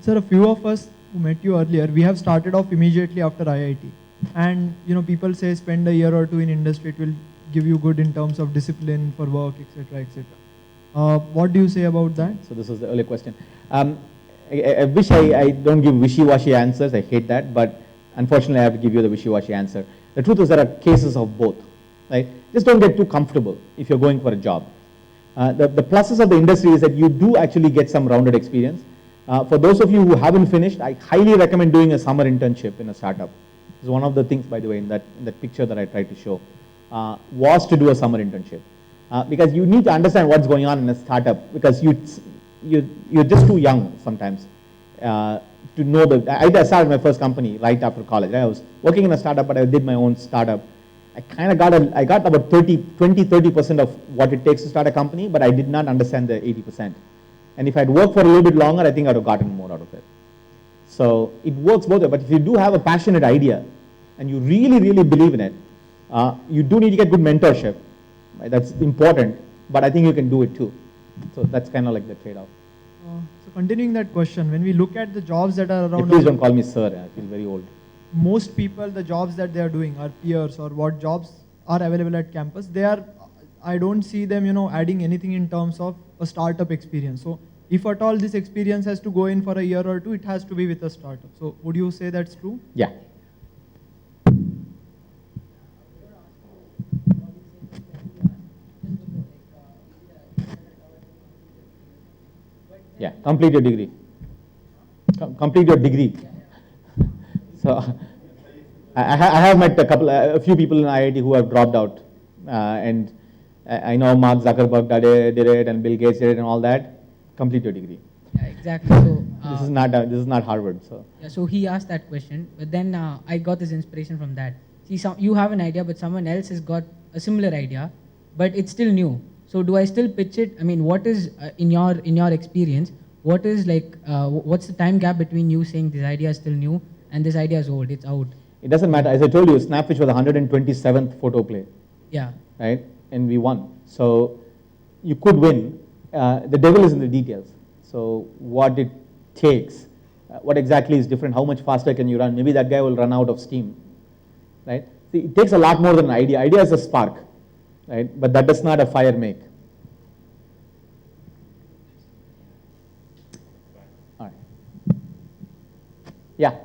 Sir, a few of us who met you earlier, we have started off immediately after IIT. And people say spend a year or two in industry, it will give you good in terms of discipline for work, etc., etc. What do you say about that? So this was the earlier question. I wish I don't give wishy-washy answers. I hate that, but unfortunately I have to give you the wishy-washy answer. The truth is there are cases of both, right? Just don't get too comfortable if you're going for a job. The pluses of the industry is that you do actually get some rounded experience. For those of you who haven't finished, I highly recommend doing a summer internship in a startup. This is one of the things, by the way, in that picture that I tried to show, was to do a summer internship. Because you need to understand what's going on in a startup, because you're just too young sometimes to know I started my first company right after college. I was working in a startup, but I did my own startup. I kind of got about 20-30% of what it takes to start a company, but I did not understand the 80%. And if I'd worked for a little bit longer, I think I'd have gotten more out of it. So it works both ways. But if you do have a passionate idea and you really, really believe in it, you do need to get good mentorship. Right? That's important, but I think you can do it too. So that's kind of like the trade-off. So continuing that question, when we look at the jobs that are around... Please don't call me sir, I feel very old. Most people, the jobs that they are doing, our peers or what jobs are available at campus, they are, I don't see them, adding anything in terms of a startup experience. So if at all this experience has to go in for a year or two, it has to be with a startup. So would you say that's true? Yeah. Yeah, complete your degree. Complete your degree. So I have met a few people in IIT who have dropped out, and I know Mark Zuckerberg did it, and Bill Gates did it, and all that. Complete your degree. Yeah, exactly. So this is not Harvard. So yeah, so he asked that question, but then I got this inspiration from that. See, you have an idea, but someone else has got a similar idea, but it's still new. So do I still pitch it? I mean, what is in your experience? What is what's the time gap between you saying this idea is still new and this idea is old? It's out. It doesn't matter. As I told you, Snapfish was the 127th photo play. Yeah. Right, and we won. So you could win. The devil is in the details. So what it takes, what exactly is different? How much faster can you run? Maybe that guy will run out of steam. Right. See, it takes a lot more than an idea. Idea is a spark. Right, but that does not a fire make. All right. Yeah.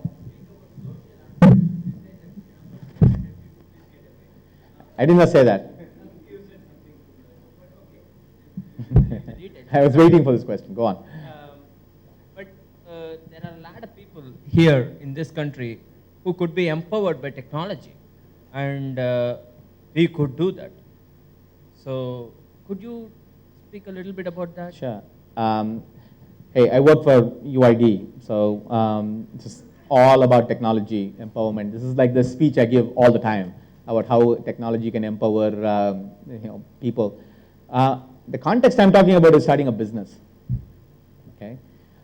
I did not say that. I was waiting for this question. Go on. But there are a lot of people here in this country who could be empowered by technology, and we could do that. So could you speak a little bit about that? Sure. Hey, I work for UID, so it's all about technology empowerment. This is like the speech I give all the time about how technology can empower people. The context I'm talking about is starting a business. Okay,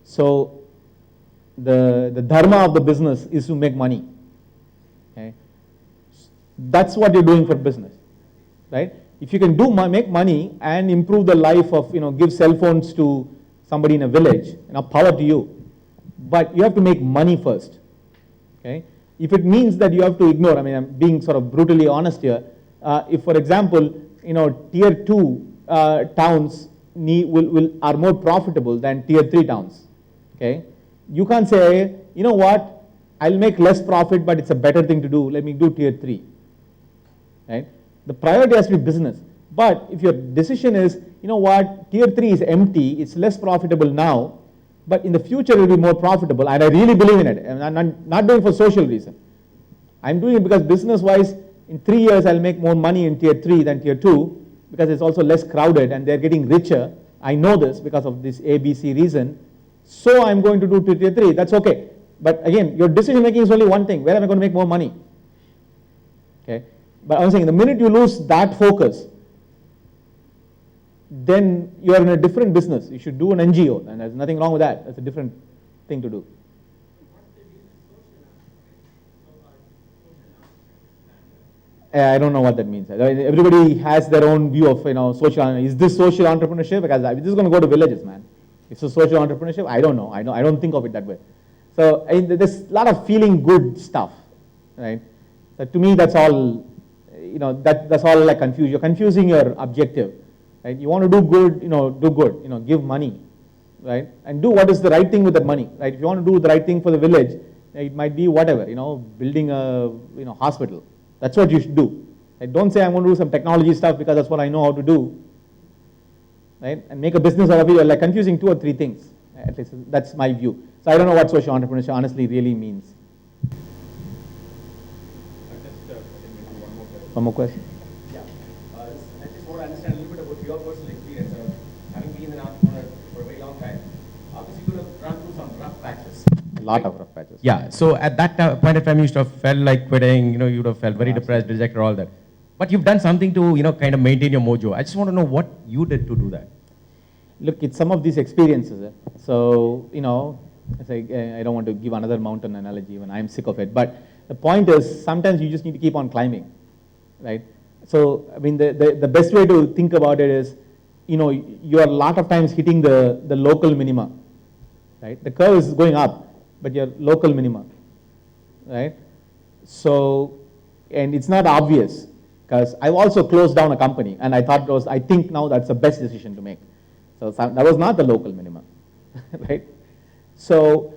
so the dharma of the business is to make money. Okay, that's what you're doing for business, right? If you can make money and improve the life of, give cell phones to somebody in a village, power to you. But you have to make money first. Okay, if it means that you have to ignore, I'm being sort of brutally honest here. If, for example, tier 2 towns are more profitable than tier 3 towns. Okay, you can't say, you know what, I'll make less profit, but it's a better thing to do. Let me do tier 3. Right? The priority has to be business. But if your decision is, you know what, tier 3 is empty, it's less profitable now, but in the future it will be more profitable, and I really believe in it. I'm not doing it for social reason. I'm doing it because business-wise, in 3 years I'll make more money in tier 3 than tier 2, because it's also less crowded and they're getting richer. I know this because of this ABC reason. So I'm going to do tier 3. That's okay. But again, your decision making is only one thing. Where am I going to make more money? Okay. But I'm saying the minute you lose that focus, then you are in a different business. You should do an NGO, and there's nothing wrong with that. That's a different thing to do. I don't know what that means. Everybody has their own view of social. Is this social entrepreneurship? Because this is going to go to villages, man. It's a social entrepreneurship. I don't know. I don't think of it that way. So there's a lot of feeling good stuff, right? So to me, that's all. That's all like confused. You're confusing your objective, right? You want to do good, do good. Give money, right? And do what is the right thing with that money, right? If you want to do the right thing for the village, it might be whatever, building a hospital. That's what you should do. Right? Don't say I'm going to do some technology stuff because that's what I know how to do, right? And make a business out of it. You're like confusing 2 or 3 things. At least that's my view. So I don't know what social entrepreneurship honestly really means. One more question. Yeah. I just want to understand a little bit about your personal experience of having been an entrepreneur for a very long time. Obviously, you could have run through some rough patches. A lot of rough patches. Yeah. So at that point of time, you should have felt like quitting. You would have felt very depressed, dejected, all that. But you've done something to kind of maintain your mojo. I just want to know what you did to do that. Look, it's some of these experiences. So, I don't want to give another mountain analogy when I'm sick of it. But the point is, sometimes you just need to keep on climbing, right? So, I mean, the best way to think about it is, you are a lot of times hitting the local minima, right? The curve is going up, but your local minima, right? So, and it's not obvious, because I've also closed down a company, and I think now that's the best decision to make. So that was not the local minimum, right? So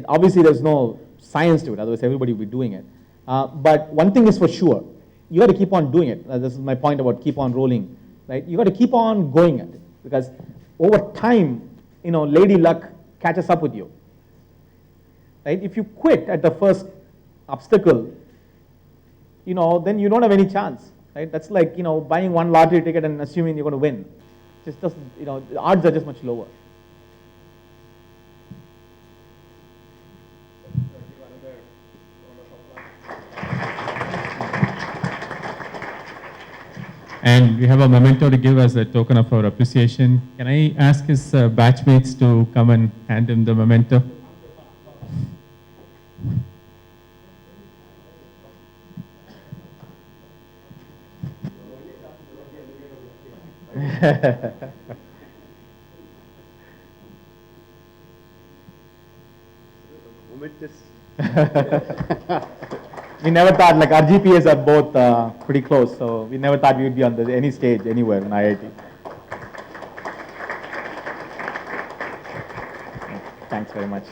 obviously there's no science to it, otherwise everybody would be doing it. But one thing is for sure, you got to keep on doing it. This is my point about keep on rolling, right? You got to keep on going at it, because over time, lady luck catches up with you, right? If you quit at the first obstacle, then you don't have any chance, right? That's like, buying one lottery ticket and assuming you're going to win. Just doesn't, the odds are just much lower. And we have a memento to give as a token of our appreciation. Can I ask his batchmates to come and hand him the memento? We never thought, like, our GPAs are both pretty close, so we never thought we would be on any stage anywhere in IIT. Thanks very much.